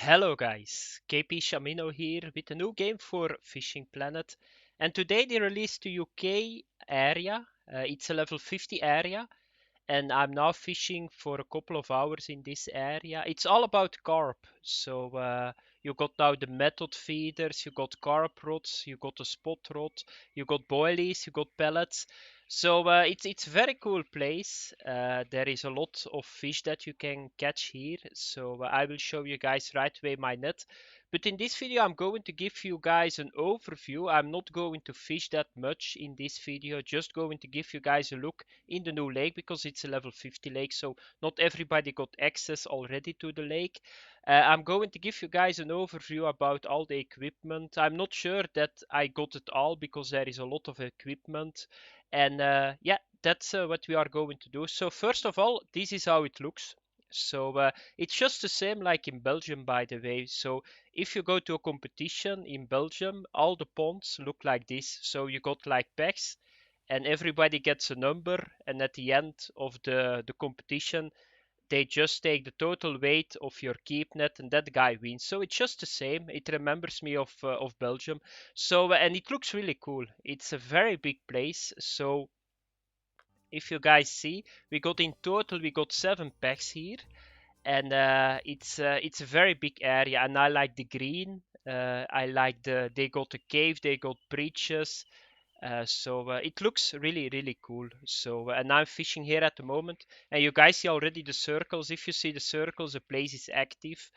Hello guys, KpShamino here with a new game for Fishing Planet, and today they released the UK area. It's a level 50 area, and I'm now fishing for a couple of hours in this area. It's all about carp. So you got now the method feeders, you got carp rods, you got a spot rod, you got boilies, you got pellets. So it's a very cool place. There is a lot of fish that you can catch here. So I will show you guys right away my net. But in this video, I'm going to give you guys an overview. I'm not going to fish that much in this video, just going to give you guys a look in the new lake because it's a level 50 lake, so not everybody got access already to the lake. I'm going to give you guys an overview about all the equipment. I'm not sure that I got it all because there is a lot of equipment, and yeah, that's what we are going to do. So first of all, this is how it looks. So it's just the same like in Belgium, by the way. So if you go to a competition in Belgium, all the ponds look like this. So you got like packs and everybody gets a number, and at the end of the competition they just take the total weight of your keep net and that guy wins. So it's just the same. It remembers me of Belgium. So and it looks really cool. It's a very big place. So if you guys see, we got in total we got 7 packs here, and it's a very big area, and I like the green. I like they got a cave, they got breaches. So it looks really cool. So and I'm fishing here at the moment, and you guys see already the circles. If you see the circles, the place is active.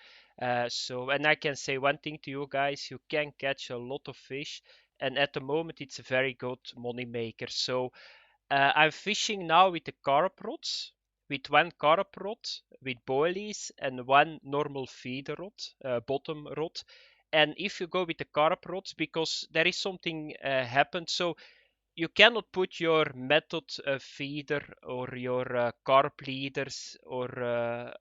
So and I can say one thing to you guys: you can catch a lot of fish, and at the moment it's a very good money maker. So I'm fishing now with the carp rods, with one carp rod, with boilies, and one normal feeder rod, bottom rod. And if you go with the carp rods, because there is something happened, so you cannot put your method feeder or your carp leaders or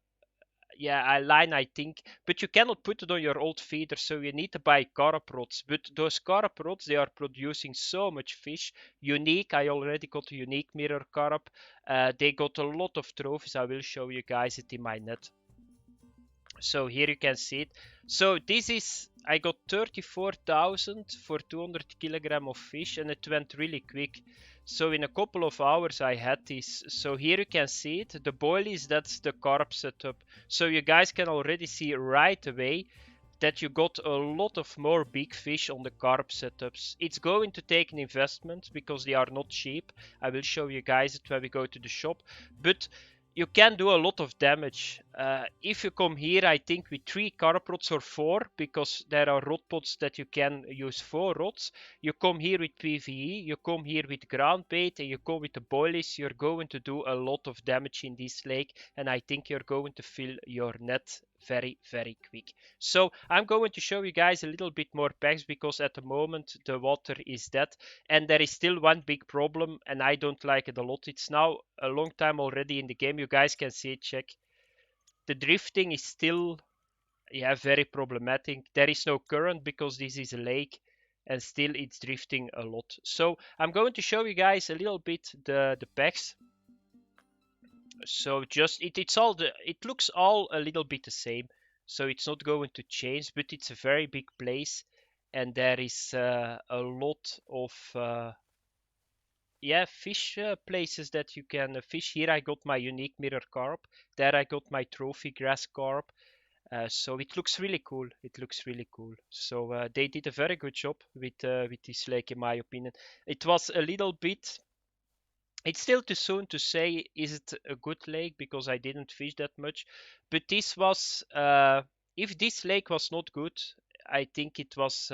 yeah, a line I think, but you cannot put it on your old feeder, so you need to buy carp rods. But those carp rods, they are producing so much fish. Unique, I already got a unique mirror carp. They got a lot of trophies. I will show you guys it in my net. So here you can see it. So this is, I got 34,000 for 200 kilogram of fish, and it went really quick. So in a couple of hours I had this. So here you can see it. The boilies, that's the carp setup. So you guys can already see right away that you got a lot of more big fish on the carp setups. It's going to take an investment because they are not cheap. I will show you guys it when we go to the shop. But you can do a lot of damage. If you come here, I think with 3 carp rods or 4, because there are rod pots that you can use 4 rods. You come here with PVE, you come here with ground bait, and you come with the boilies. You're going to do a lot of damage in this lake, and I think you're going to fill your net very quick. So I'm going to show you guys a little bit more packs because at the moment the water is dead, and there is still one big problem, and I don't like it a lot. It's now a long time already in the game. You guys can see it, check. The drifting is still, yeah, very problematic. There is no current because this is a lake, and still it's drifting a lot. So I'm going to show you guys a little bit the packs. So just it looks all a little bit the same. So it's not going to change, but it's a very big place, and there is a lot of yeah, fish places that you can fish. Here I got my unique mirror carp. There I got my trophy grass carp. So it looks really cool. It looks really cool. So they did a very good job with this lake, in my opinion. It was a little bit. It's still too soon to say is it a good lake because I didn't fish that much. But this was. If this lake was not good, I think it was.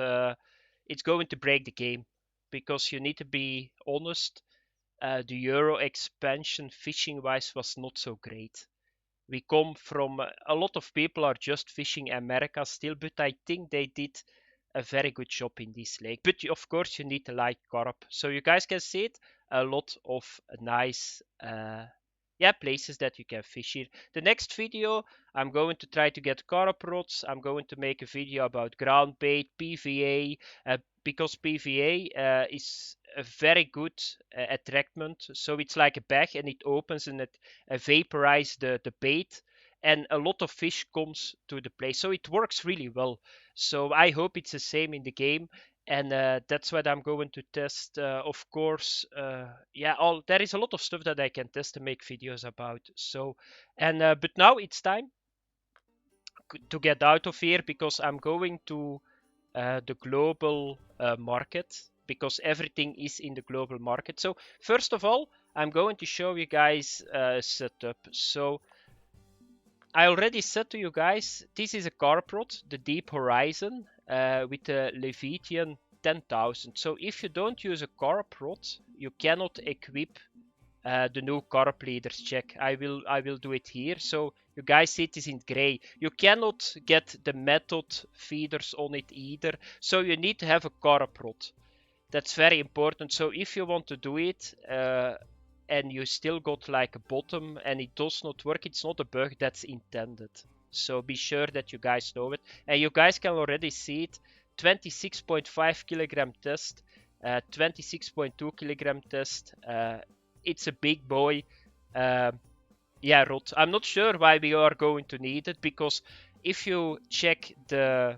It's going to break the game because you need to be honest. The Euro expansion fishing wise was not so great. We come from a lot of people are just fishing America still, but I think they did a very good job in this lake. But of course, you need to like carp. So you guys can see it. A lot of nice yeah, places that you can fish here. The next video, I'm going to try to get carp rods. I'm going to make a video about ground bait, PVA, because PVA is a very good attractment. So it's like a bag and it opens and it vaporizes the bait. and a lot of fish comes to the place. So it works really well. So I hope it's the same in the game. And that's what I'm going to test. Of course, yeah, there is a lot of stuff that I can test and make videos about. So, and but now it's time to get out of here because I'm going to the global market because everything is in the global market. So first of all, I'm going to show you guys setup. So I already said to you guys, this is a carp rod, the Deep Horizon, with a Leviathan 10,000. So if you don't use a carp rod, you cannot equip the new carp leaders check. I will do it here. So you guys see it is in gray. You cannot get the method feeders on it either. So you need to have a carp rod. That's very important. So if you want to do it and you still got like a bottom and it does not work, it's not a bug, that's intended. So be sure that you guys know it. And you guys can already see it. 26.5 kilogram test, 26.2 kilogram test. It's a big boy. Yeah, rod. I'm not sure why we are going to need it because if you check the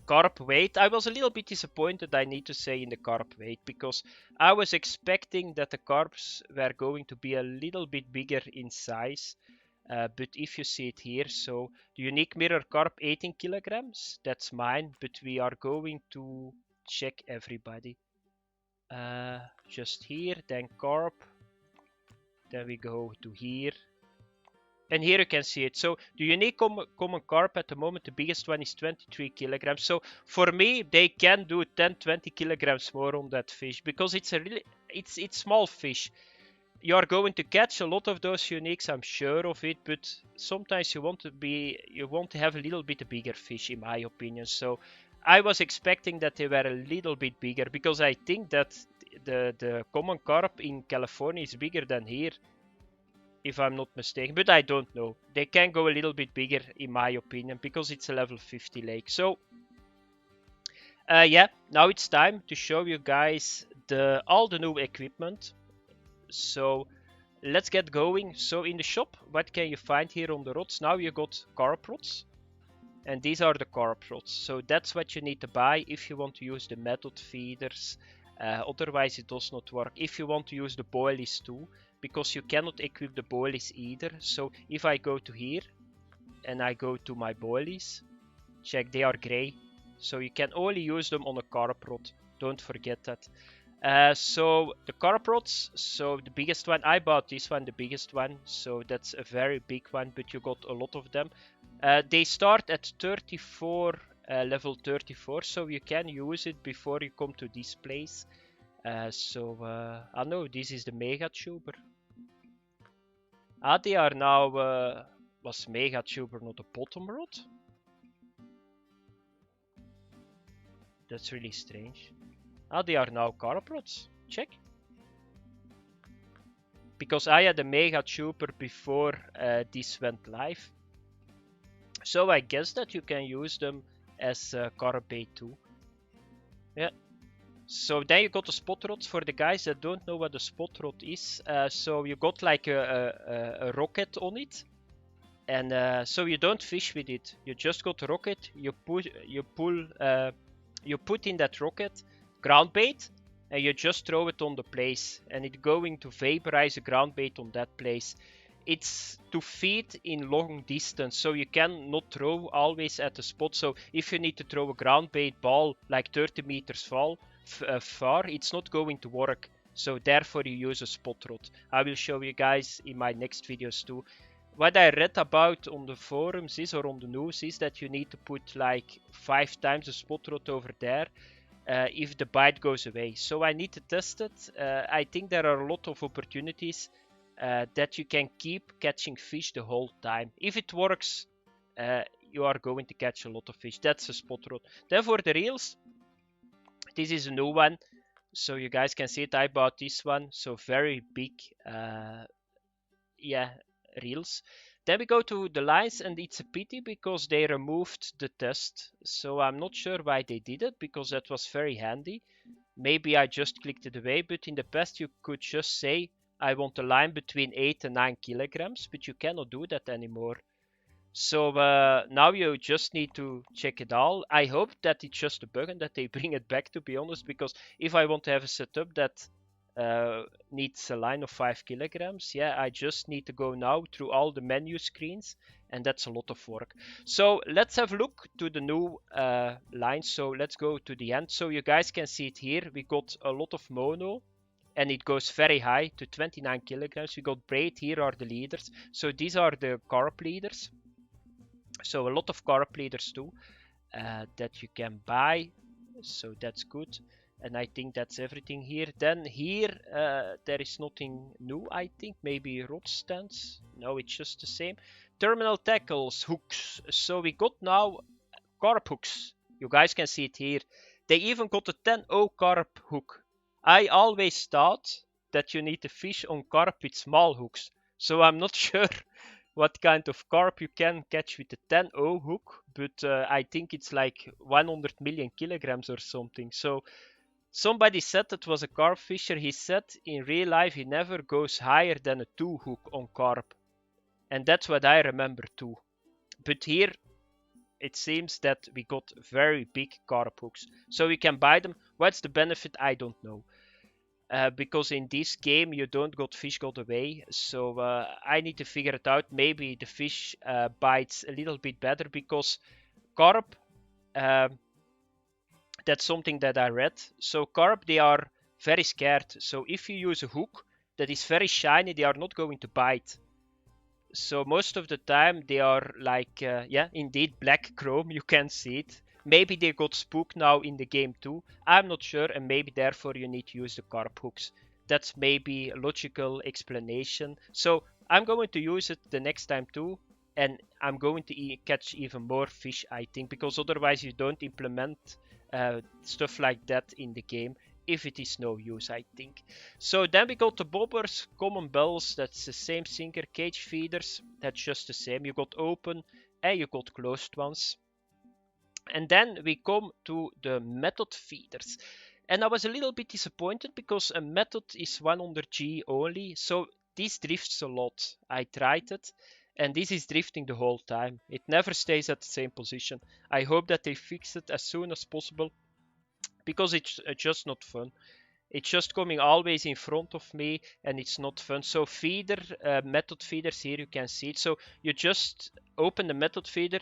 carp weight, I was a little bit disappointed, I need to say, in the carp weight because I was expecting that the carps were going to be a little bit bigger in size. But if you see it here, so the unique mirror carp 18 kilograms, that's mine, but we are going to check everybody. Just here, then carp, then we go to here. And here you can see it. So the unique common carp at the moment, the biggest one is 23 kilograms. So for me, they can do 10, 20 kilograms more on that fish because it's a really, it's small fish. You are going to catch a lot of those uniques, I'm sure of it, but sometimes you want to have a little bit bigger fish, in my opinion. So I was expecting that they were a little bit bigger because I think that the common carp in California is bigger than here, if I'm not mistaken, but I don't know. They can go a little bit bigger, in my opinion, because it's a level 50 lake. So, yeah, now it's time to show you guys all the new equipment. So, let's get going. So, in the shop, what can you find here on the rods? Now you got carp rods, and these are the carp rods. So, that's what you need to buy if you want to use the method feeders. Otherwise, it does not work. If you want to use the boilies too, because you cannot equip the boilies either. So if I go to here and I go to my boilies, check, they are gray. So you can only use them on a carp rod. Don't forget that. So the carp rods, so the biggest one, I bought this one, the biggest one. So that's a very big one, but you got a lot of them. They start at 34, level 34, so you can use it before you come to this place. I know this is the mega tuber. They are now, was mega tuber not a bottom rod? That's really strange. They are now carp rods. Check. Because I had a mega tuber before this went live. So I guess that you can use them as carp bait too. Yeah. So then you got the spot rods. For the guys that don't know what a spot rod is, so you got like a rocket on it, and so you don't fish with it. You just got a rocket. You put in that rocket ground bait, and you just throw it on the place, and it's going to vaporize a ground bait on that place. It's to feed in long distance, so you cannot throw always at the spot. So if you need to throw a ground bait ball like 30 meters far, it's not going to work. So therefore you use a spot rod. I will show you guys in my next videos too. What I read about on the forums is, or on the news, is that you need to put like 5 times a spot rod over there if the bite goes away. So I need to test it. I think there are a lot of opportunities that you can keep catching fish the whole time. If it works, you are going to catch a lot of fish. That's a spot rod. Then for the reels, this is a new one. So you guys can see it. I bought this one. So very big, yeah, reels. Then we go to the lines, and it's a pity because they removed the test. So I'm not sure why they did it, because that was very handy. Maybe I just clicked it away, but in the past you could just say I want a line between 8 and 9 kilograms, but you cannot do that anymore. So now you just need to check it all. I hope that it's just a bug and that they bring it back, to be honest, because if I want to have a setup that needs a line of 5 kilograms, yeah, I just need to go now through all the menu screens, and that's a lot of work. So let's have a look to the new line. So let's go to the end. So you guys can see it here. We got a lot of mono, and it goes very high to 29 kilograms. We got braid. Here are the leaders. So these are the carp leaders. So a lot of carp leaders too that you can buy. So that's good. And I think that's everything here. Then here there is nothing new, I think. Maybe rod stands. No, it's just the same. Terminal tackles, hooks. So we got now carp hooks. You guys can see it here. They even got a 10-0 carp hook. I always thought that you need to fish on carp with small hooks. So I'm not sure what kind of carp you can catch with the 10-0 hook, but I think it's like 100 million kilograms or something. So somebody said it was a carp fisher. He said in real life he never goes higher than a 2 hook on carp. And that's what I remember too. But here it seems that we got very big carp hooks. So we can buy them. What's the benefit? I don't know. Because in this game you don't got fish got away, so I need to figure it out. Maybe the fish bites a little bit better, because carp, that's something that I read. So carp, they are very scared. So if you use a hook that is very shiny, they are not going to bite. So most of the time they are like, yeah, indeed black chrome. You can see it. Maybe they got spooked now in the game too. I'm not sure, and maybe therefore you need to use the carp hooks. That's maybe a logical explanation. So I'm going to use it the next time too, and I'm going to catch even more fish, I think, because otherwise you don't implement stuff like that in the game if it is no use, I think. So then we got the bobbers, common bells, that's the same sinker, cage feeders, that's just the same. You got open and you got closed ones. And then we come to the method feeders. And I was a little bit disappointed because a method is 100G only. So this drifts a lot. I tried it and this is drifting the whole time. It never stays at the same position. I hope that they fix it as soon as possible, because it's just not fun. It's just coming always in front of me and it's not fun. So feeder, method feeders, here you can see it. So you just open the method feeder,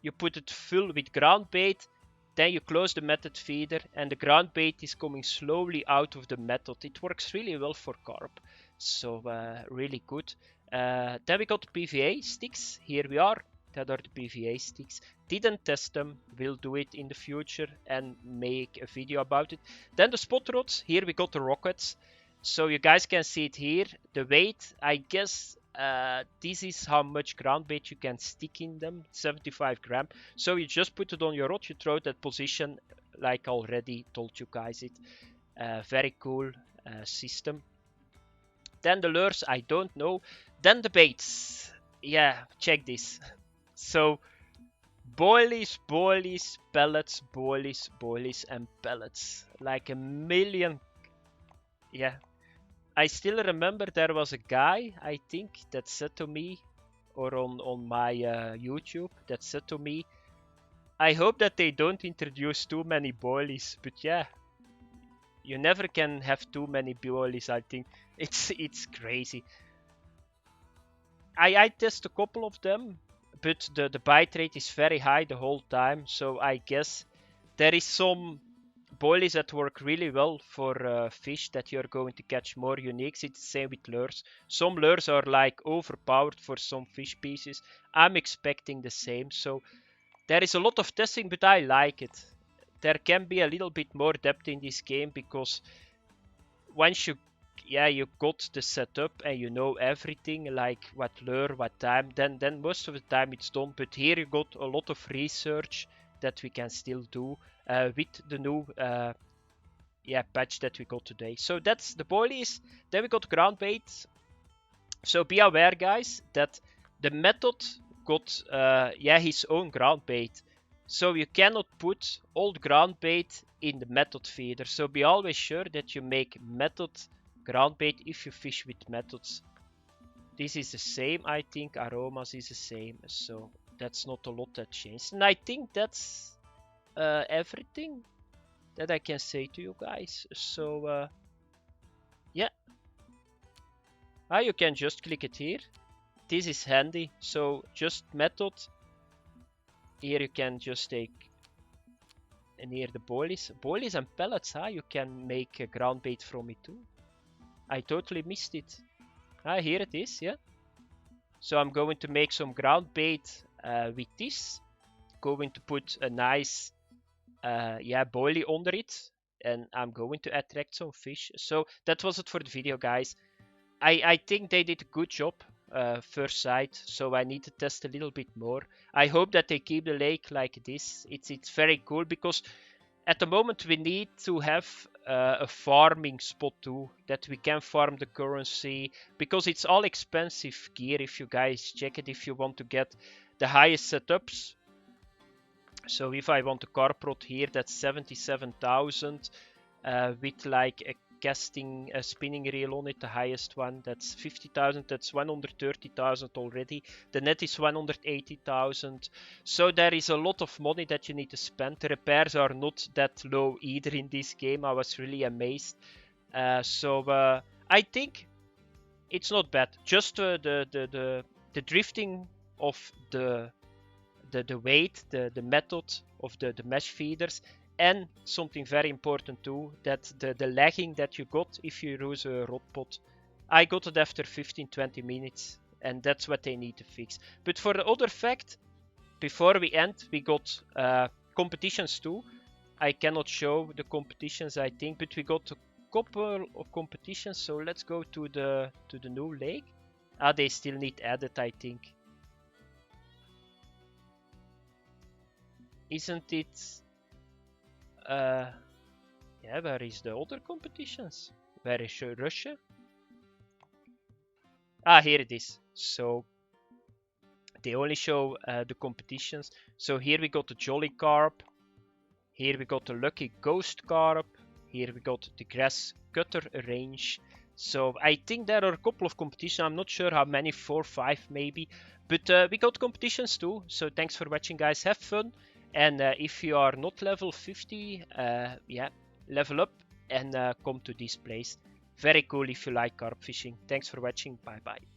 you put it full with ground bait, then you close the method feeder and the ground bait is coming slowly out of the method. It works really well for carp, so really good. Then we got PVA sticks. Here we are. That are the PVA sticks. Didn't test them, will do it in the future and make a video about it. Then the spot rods. Here we got the rockets. So you guys can see it here. The weight, I guess this is how much ground bait you can stick in them, 75 gram. So you just put it on your rod, you throw that position, like I already told you guys it. Very cool system. Then the lures, I don't know. Then the baits. Yeah, check this. So boilies, boilies, pellets, boilies, boilies, and pellets. Like a million. Yeah. I still remember there was a guy, I think, that said to me, or on my YouTube, that said to me, I hope that they don't introduce too many boilies. But yeah, you never can have too many boilies, I think. It's crazy. I test a couple of them, but the bite rate is very high the whole time. So I guess there is some boilies that work really well for fish that you're going to catch more uniques. It's the same with lures. Some lures are like overpowered for some fish species. I'm expecting the same. So there is a lot of testing, but I like it. There can be a little bit more depth in this game, because once you got the setup and you know everything, like what lure, what time, then most of the time it's done. But here you got a lot of research that we can still do with the new patch that we got today. So that's the boilies. Then we got ground bait. So be aware, guys, that the method got his own ground bait. So you cannot put old ground bait in the method feeder. So be always sure that you make method ground bait if you fish with methods. This is the same, I think. Aromas is the same, so that's not a lot that changed. And I think that's everything that I can say to you guys. So yeah, you can just click it here. This is handy, so just method. Here you can just take near the boilies and pellets. You can make a ground bait from it too. I totally missed it. Here it is, yeah. So I'm going to make some ground bait with this. Going to put a nice boilie under it, and I'm going to attract some fish. So that was it for the video, guys. I think they did a good job first sight, so I need to test a little bit more. I hope that they keep the lake like this. It's very cool, because at the moment we need to have a farming spot too, that we can farm the currency, because it's all expensive gear if you guys check it, if you want to get the highest setups. So if I want a carp rod here, that's 77,000 with like a casting a spinning reel on it, the highest one, that's 50,000. That's 130,000 already. The net is 180,000. So there is a lot of money that you need to spend. The repairs are not that low either in this game. I was really amazed. So I think it's not bad. Just the drifting of the weight, the method of the mesh feeders, and something very important too, that the lagging that you got if you use a rod pot. I got it after 15-20 minutes, and that's what they need to fix. But for the other fact, before we end, we got competitions too. I cannot show the competitions, I think, but we got a couple of competitions. So let's go to the new lake. They still need added, I think. Isn't it? Yeah, where is the other competitions? Where is Russia? Here it is. So they only show the competitions. So here we got the Jolly Carp. Here we got the Lucky Ghost Carp. Here we got the Grass Cutter Range. So I think there are a couple of competitions. I'm not sure how many, 4 or 5 maybe. But we got competitions too. So thanks for watching, guys. Have fun. And if you are not level 50, level up and come to this place. Very cool if you like carp fishing. Thanks for watching. Bye bye.